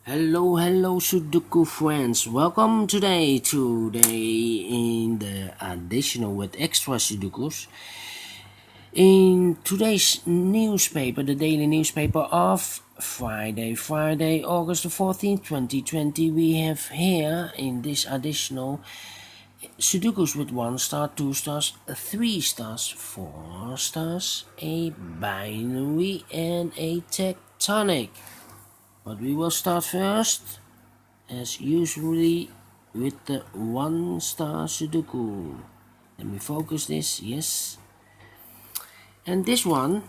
Hello Sudoku friends. Welcome today in the additional with extra Sudokus. In today's newspaper, the daily newspaper of Friday, August the 14th, 2020, we have here in this additional Sudokus with 1 star, 2 stars, 3 stars, 4 stars, a binary, and a tectonic. But we will start first, as usually, with the 1 star Sudoku. Let me focus this, yes. And this one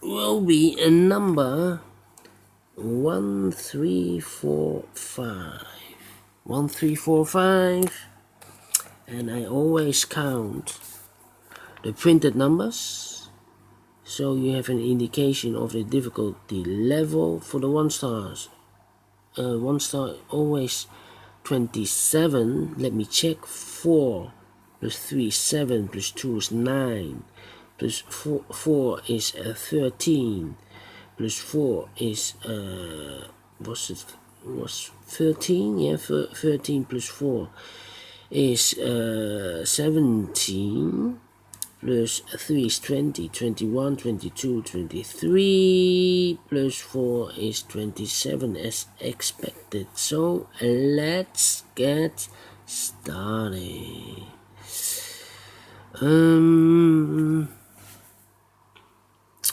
will be a number 1345. 1345. And I always count the printed numbers, so you have an indication of the difficulty level for the 1 stars. 1 star always 27. Let me check. 4 plus 3 7 plus 2 is 9 plus 4 is 13 plus 4 is was 13, yeah, 13 plus 4 is 17 plus 3 is 20, 21, 22, 23, plus 4 is 27 as expected. So let's get started.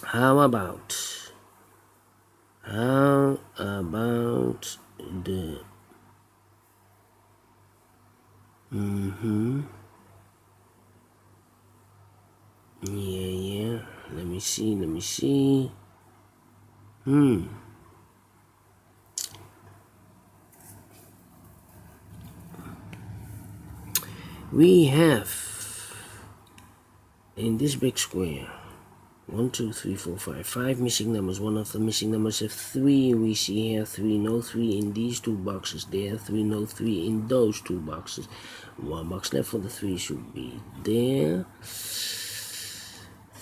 How about the yeah, let me see. We have in this big square 1, 2, 3, 4, 5 missing numbers. One of the missing numbers have 3. We see here 3, no 3 in these 2 boxes. There 3, no 3 in those 2 boxes. 1 box left for the 3 should be there.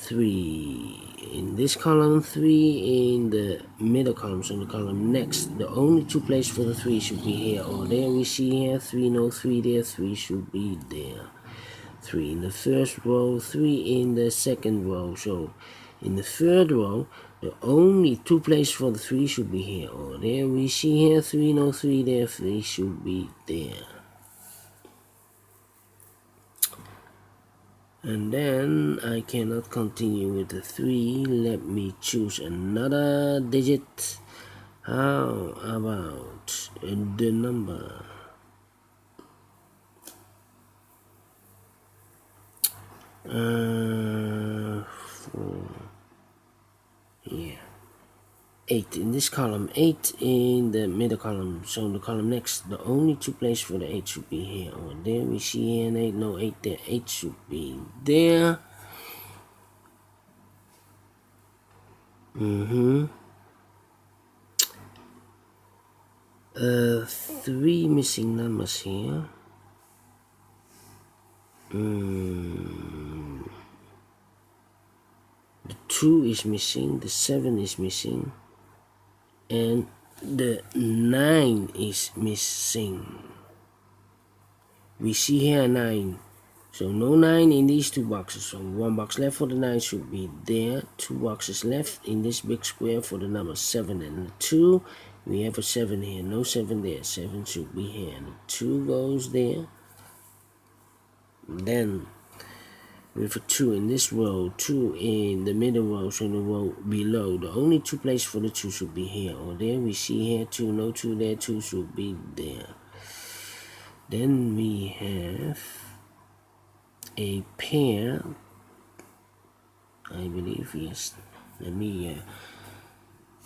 3 in this column, 3 in the middle column, so the column next. The only 2 places for the 3 should be here or there. We see here 3, no 3 there, 3 should be there. 3 in the first row, 3 in the second row. So in the third row, the only 2 places for the 3 should be here or there. We see here 3, no 3 there, 3 should be there. And then I cannot continue with the 3. Let me choose another digit. How about the number 4? Yeah, 8 in this column, 8 in the middle column, so the column next. The only 2 places for the 8 should be here or there. We see here an 8, no 8 there, 8 should be there. 3 missing numbers here. The 2 is missing, the 7 is missing, and the 9 is missing. We see here 9, so no 9 in these 2 boxes. So 1 box left for the 9 should be there. 2 boxes left in this big square for the number 7 and the 2. We have a 7 here, no 7 there. 7 should be here, and the 2 goes there. Then we have a 2 in this row, 2 in the middle row, so the row below. The only 2 places for the 2 should be here or there. We see here 2, no 2 there, 2 should be there. Then we have a pair, I believe, yes. Let me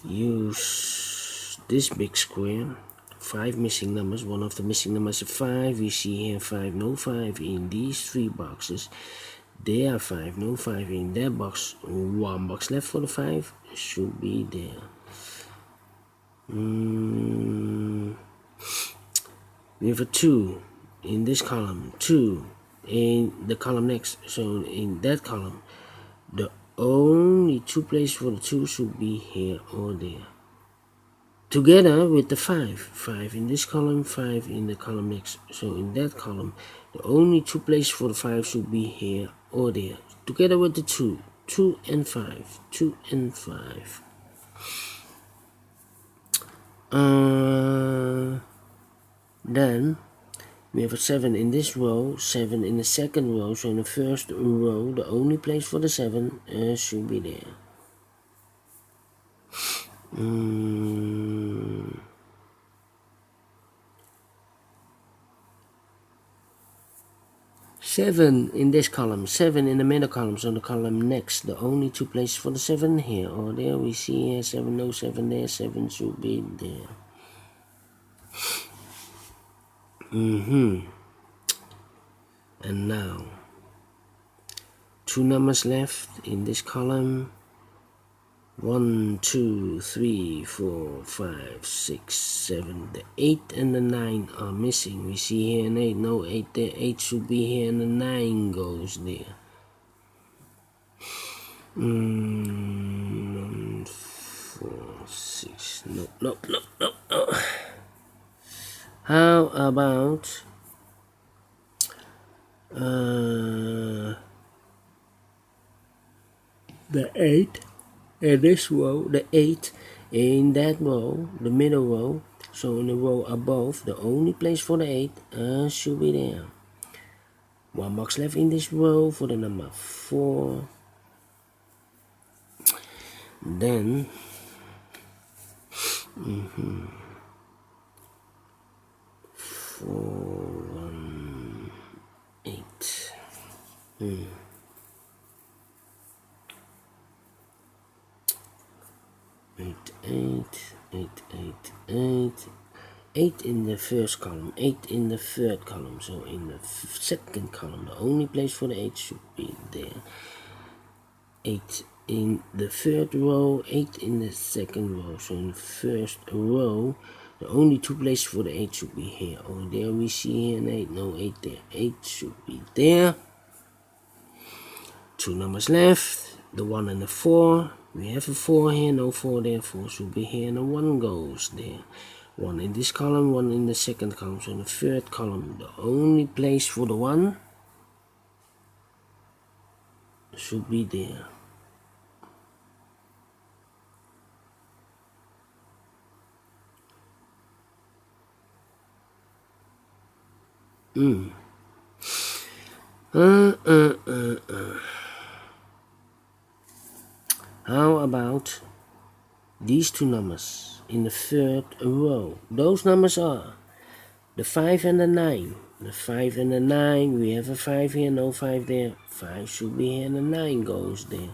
use this big square. 5 missing numbers. One of the missing numbers is 5. We see here 5, no 5 in these 3 boxes. There are 5, no 5 in that box. 1 box left for the 5 should be there. We have a 2 in this column, 2 in the column next. So in that column, the only 2 places for the 2 should be here or there. together with the 5 in this column, 5 in the column next. So in that column, the only two places for the 5 should be here or there, together with the 2 and 5, 2 and 5. Then we have a 7 in this row, 7 in the second row. So in the first row, the only place for the 7 should be there. 7 in this column, 7 in the middle column, so the column next, the only two places for the 7 here or there. We see here 7, no 7 there, 7 should be there. And now, two numbers left in this column. 1, 2, 3, 4, 5, 6, 7. The 8 and the 9 are missing. We see here an 8, no 8 there. 8 should be here and the 9 goes there. 1, 4, 6. No. How about the 8 in this row, the 8 in that row, the middle row, so in the row above, the only place for the 8 should be there. One box left in this row for the number 4. Then 4, 1, 8. 8 in the first column, 8 in the third column, so in the second column, the only place for the 8 should be there. 8 in the third row, 8 in the second row, so in the first row, the only two places for the 8 should be here or there. We see here an 8, no 8 there, 8 should be there. Two numbers left, the 1 and the 4. We have a 4 here, no 4 there, 4 should be here, and the 1 goes there. 1 in this column, 1 in the second column, so in the third column, the only place for the 1 should be there. How about these two numbers in the third row? Those numbers are the 5 and the 9. The 5 and the 9, we have a 5 here, no 5 there. 5 should be here and the 9 goes there.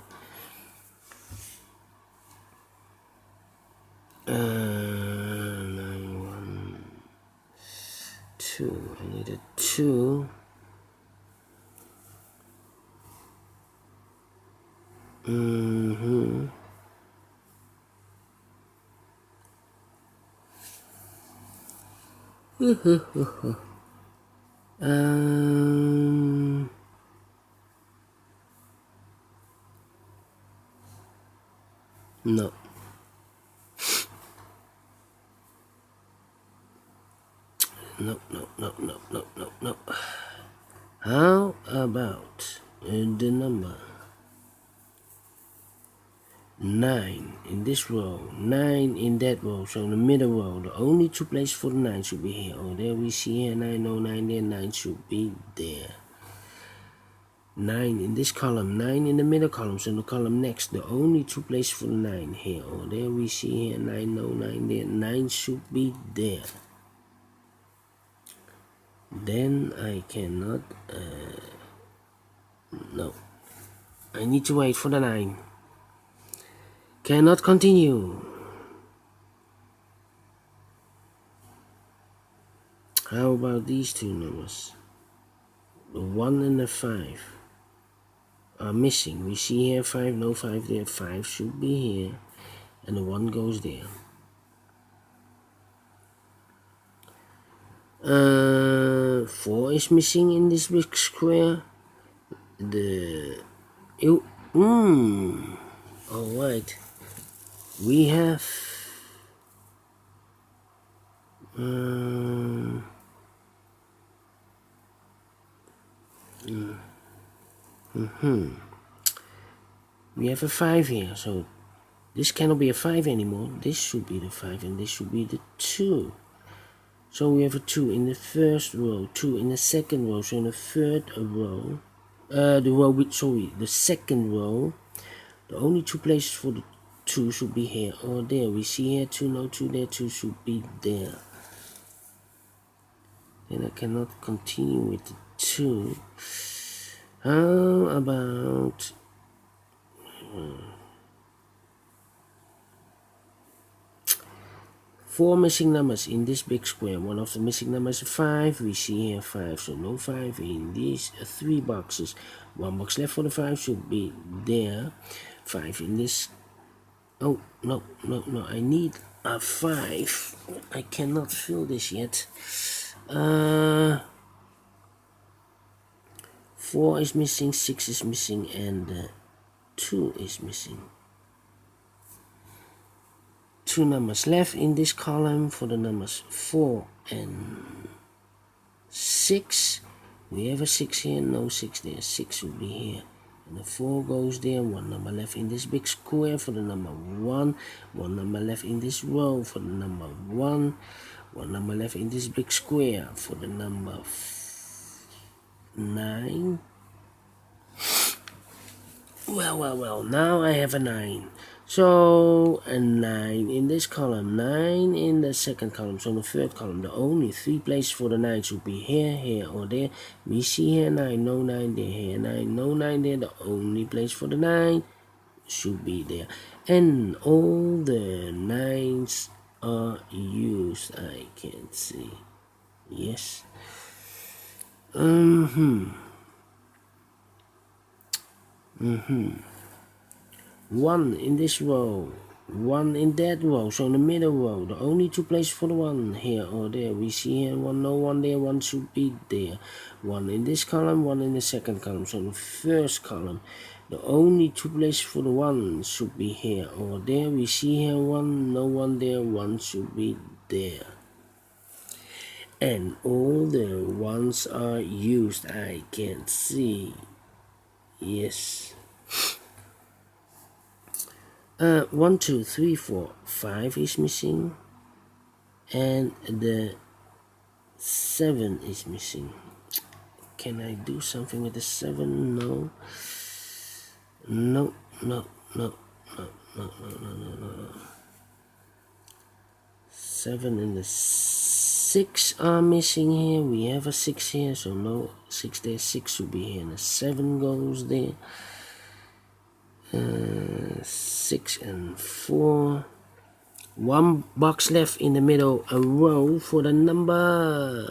9, 1, 2. I need a 2. No. No. How about the number 9 in this row, 9 in that row, so in the middle row, the only two places for the 9 should be here or there. We see here 9, no 9 there, 9 should be there. 9 in this column, 9 in the middle column, so in the column next, the only two places for the 9 here or there. We see here 9, no 9 there, 9 should be there. Then I cannot, no, I need to wait for the 9. Cannot continue. How about these two numbers? The 1 and the 5 are missing. We see here 5, no 5 there, 5 should be here, and the 1 goes there. 4 is missing in this big square. Alright. We have We have a 5 here, so this cannot be a 5 anymore. This should be the 5 and this should be the 2. So we have a 2 in the first row, 2 in the second row, so in the third row, the second row, the only 2 places for the 2 should be here or there. We see here 2, no 2 there, 2 should be there. And I cannot continue with the 2. How about 4 missing numbers in this big square? One of the missing numbers is 5. We see here 5, so no 5 in these 3 boxes. 1 box left for the 5 should be there. 5 in this. Oh, no, I need a 5. I cannot fill this yet. 4 is missing, 6 is missing, and 2 is missing. 2 numbers left in this column for the numbers 4 and 6. We have a 6 here, no 6 there, 6 will be here. And the 4 goes there, 1 number left in this big square for the number 1. 1 number left in this row for the number 1. 1 number left in this big square for the number 9. Well, now I have a 9. So, a 9 in this column, 9 in the second column, so in the third column, the only 3 places for the 9 should be here, here, or there. We see here 9, no 9 there, here 9, no 9 there, the only place for the 9 should be there. And all the 9s are used, I can see. Yes. 1 in this row, 1 in that row, so in the middle row, the only 2 places for the 1 here or there. We see here 1, no 1 there, 1 should be there. 1 in this column, 1 in the second column, so in the first column, the only 2 places for the 1 should be here or there. We see here 1, no 1 there, 1 should be there. And all the 1s are used, I can see. Yes. 1, 2, 3, 4, 5 is missing, and the 7 is missing. Can I do something with the 7? No. 7 and the 6 are missing here. We have a 6 here, so no 6 there. 6 should be here, and the 7 goes there. 6 and 4. 1 box left in the middle, a row for the number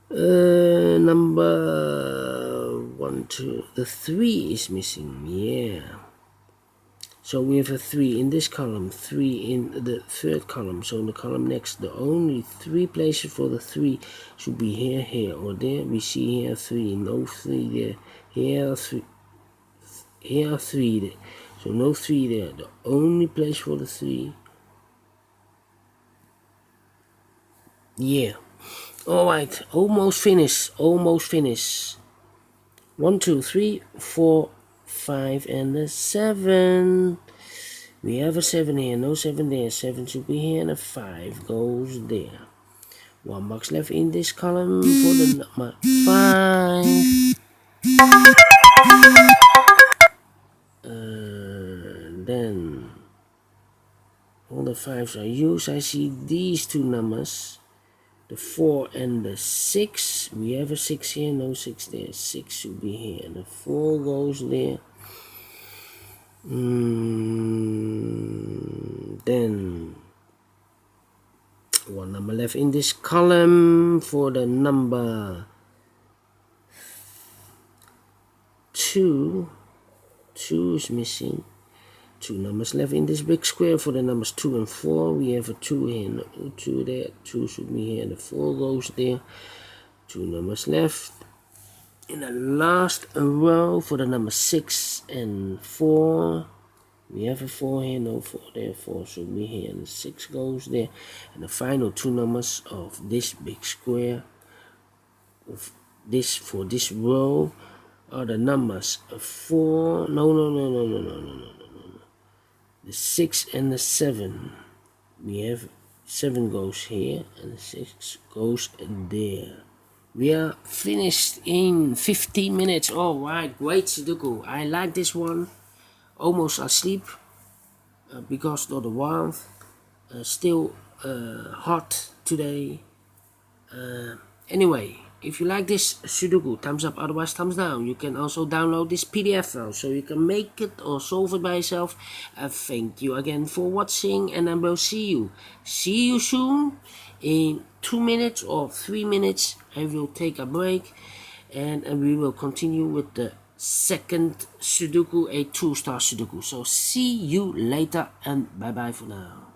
1, 2. The 3 is missing. Yeah. So we have a 3 in this column, 3 in the third column. So in the column next, the only 3 places for the 3 should be here, here, or there. We see here 3, no 3 there. Here 3. Here are 3 there, so no 3 there. The only place for the 3. Yeah. Alright, almost finished. 1, 2, 3, 4, 5, and the 7. We have a 7 here, no 7 there. 7 should be here, and a 5 goes there. 1 box left in this column for the number 5. Then all the 5s are used. I see these 2 numbers, the 4 and the 6. We have a 6 here, no 6 there. 6 should be here, and the 4 goes there. Then 1 number left in this column for the number 2. 2 is missing. 2 numbers left in this big square for the numbers 2 and 4. We have a 2 here, no 2 there. 2 should be here, and the 4 goes there. 2 numbers left in the last row for the number 6 and 4. We have a 4 here, no 4 there, 4 should be here, and 6 goes there. And the final two numbers of this big square, of this for this row, are the numbers 4, no, the 6 and the 7. We have 7 goes here, and 6 goes there. We are finished in 15 minutes. Alright, great Sudoku. I like this one. Almost asleep because of the warmth. Still hot today. Anyway, if you like this Sudoku, thumbs up, otherwise thumbs down. You can also download this PDF file so you can make it or solve it by yourself. Thank you again for watching, and I will see you soon. In 2 minutes or 3 minutes I will take a break, and we will continue with the second Sudoku, a 2-star Sudoku. So see you later, and bye bye for now.